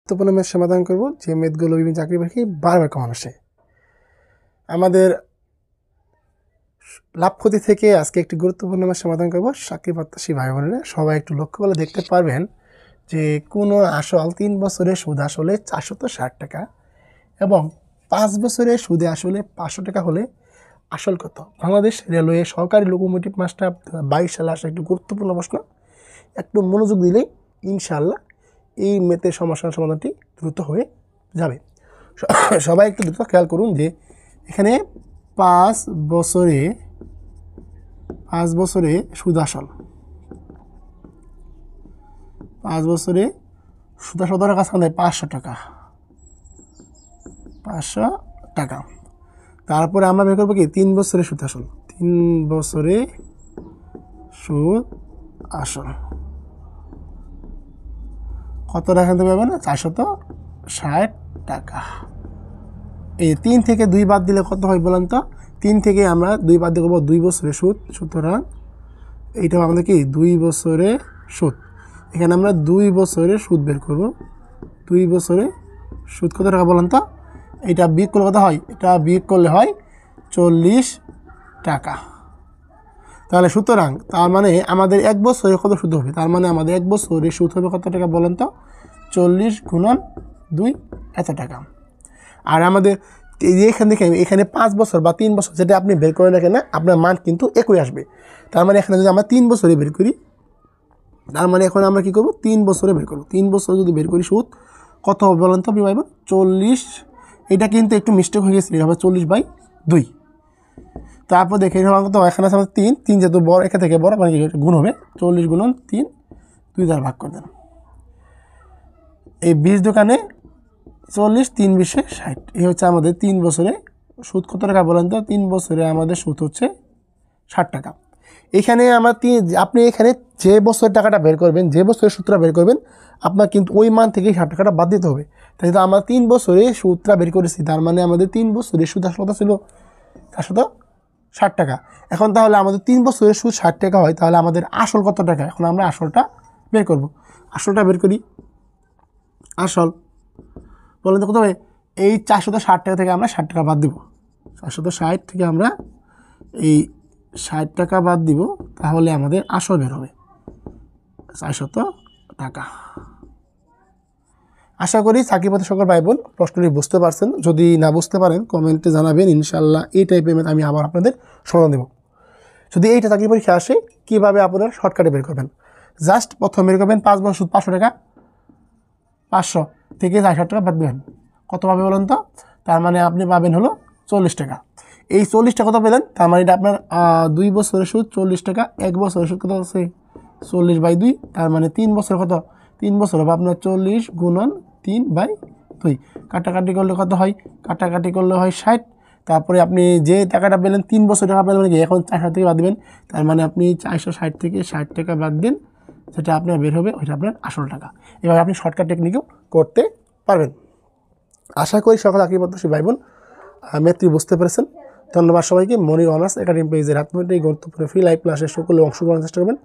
গুরুত্বপূর্ণ ম্যাথ সমাধান করব, যে ম্যাথগুলো বিভিন্ন চাকরি পরীক্ষায় বারবার কমন আসে। আমাদের লাভ ক্ষতি থেকে আজকে একটি গুরুত্বপূর্ণ ম্যাথ সমাধান করব। চাকরি প্রত্যাশী ভাই বোনেরা সবাই একটু লক্ষ্য করে দেখতে পারবেন যে কোনো আসল 3 বছরের সুদ আসলে 460 টাকা এবং 5 বছরের সুদে আসলে 500 টাকা হলে আসল কত? বাংলাদেশ রেলওয়ে সহকারী লোকোমোটিভ মাস্টার 22 সালে আসা একটি গুরুত্বপূর্ণ প্রশ্ন। একটু মনোযোগ দিলেই ইনশাআল্লাহ এই ম্যাথের সমস্যার সমাধানটি দ্রুত হয়ে যাবে। সবাই একটু দ্রুত খেয়াল করুন যে এখানে 5 বছরে সুদ আসল, 5 বছরে সুদ আসল ধরে কাছে 500 টাকা, 500 টাকা। তারপরে আমরা বের করবো কি 3 বছরে সুদ আসল, 3 বছরে সুদ আসল কত টাকা দিতে পারবে না? 460 টাকা। এই 3 থেকে 2 বাদ দিলে কত হয় বলেন তো? 3 থেকে আমরা 2 বাদ দিয়ে করবো 2 বছরের সুদ, সুতরাং এইটা আমাদের কি 2 বছরে সুদ। এখানে আমরা 2 বছরে সুদ বের করব। 2 বছরে সুদ কত টাকা বলেন তো? এটা বিয়োগ করলে কত হয়? এটা বিয়োগ করলে হয় 40 টাকা। তাহলে সুতরাং তার মানে আমাদের 1 বছরে কত সুদ হবে? তার মানে আমাদের 1 বছরে সুদ হবে কত টাকা বলেন তো? 40 গুণন 2 এত টাকা। আর আমাদের এখান থেকে এখানে 5 বছর বা 3 বছর যেটা আপনি বের করেন না কেন আপনার মান কিন্তু একই আসবে। তার মানে এখানে যদি আমরা 3 বছরে বের করি, তার মানে এখন আমরা কী করবো? 3 বছরে বের করবো। 3 বছরে যদি বের করি সুদ কত হবে বলেন তো আপনি ভাইবেন? 40। এটা কিন্তু একটু মিস্টেক হয়ে গেছিল, এটা হবে 40/2। তারপর দেখে কত এখানে আছে আমাদের 3 যেহেতু বড়, এখান থেকে বড় মানে গুণ হবে 40 গুণন 3, 2 দ্বারা ভাগ করে দেন। এই 20 দোকানে 40, 3 20 60। এই হচ্ছে আমাদের 3 বছরে সুদ কত টাকা বলেন তো? 3 বছরে আমাদের সুদ হচ্ছে 60 টাকা। এখানে আমার আপনি এখানে যে বছরের টাকাটা বের করবেন, যে বছরের সুদটা বের করবেন, আপনার কিন্তু ওই মান থেকে 60 টাকাটা বাদ দিতে হবে। তাই তো আমরা 3 বছরে সুদটা বের করেছি, তার মানে আমাদের 3 বছরে সুদ আসলে ছিল 460 টাকা। এখন তাহলে আমাদের 3 বছরের সুদ 60 টাকা হয়, তাহলে আমাদের আসল কত টাকা? এখন আমরা আসলটা বের করব। আসলটা বের করি। আসল বলেন তো কত হবে? এই 460 টাকা থেকে আমরা 60 টাকা বাদ দিব। 460 থেকে আমরা এই 60 টাকা বাদ দিব, তাহলে আমাদের আসল বের হবে 400 টাকা। আশা করি চাকরি পথে সকল ভাই বোন প্রশ্নটি বুঝতে পারছেন। যদি না বুঝতে পারেন কমেন্টে জানাবেন, ইনশাল্লাহ এই টাইপের ম্যাথ আমি আবার আপনাদের সমাধান দেব। যদি এইটা চাকরি পরীক্ষা আসে কীভাবে আপনারা শর্টকাটে বের করবেন, জাস্ট প্রথম বের করবেন 5 বছর সুদ 500 টাকা, 500 থেকে 460 টাকা বাদ দেবেন। কত পাবে বলেন তো? তার মানে আপনি পাবেন হলো 40 টাকা। এই 40 টাকা কত পেলেন? তার মানে এটা আপনার 2 বছরের সুদ 40 টাকা, 1 বছরের সুদ কত আছে? 40/2। তার মানে 3 বছর কত? 3 বছর হবে আপনার 40 গুণন 3/2। কাটাকাটি করলে কত হয়? কাটাকাটি করলে হয় 60। তারপরে আপনি যে টাকাটা পেলেন 3 বছর টাকা পেলেন মানে কি এখন 460 থেকে বাদ দেবেন। তার মানে আপনি 460 থেকে 60 টাকা বাদ দেন, যেটা আপনার বের হবে ওইটা আপনার আসল টাকা। এভাবে আপনি শর্টকাট টেকনিকেও করতে পারবেন। আশা করি সকল চাকরি প্রত্যাশী ভাই বোন ম্যাথটি বুঝতে পেরেছেন। ধন্যবাদ সবাইকে। মনির অনার্স একাডেমি পেজের হাত এই গুরুত্বপূর্ণ ফ্রি লাইভ ক্লাসে সকলে অংশগ্রহণের চেষ্টা করবেন।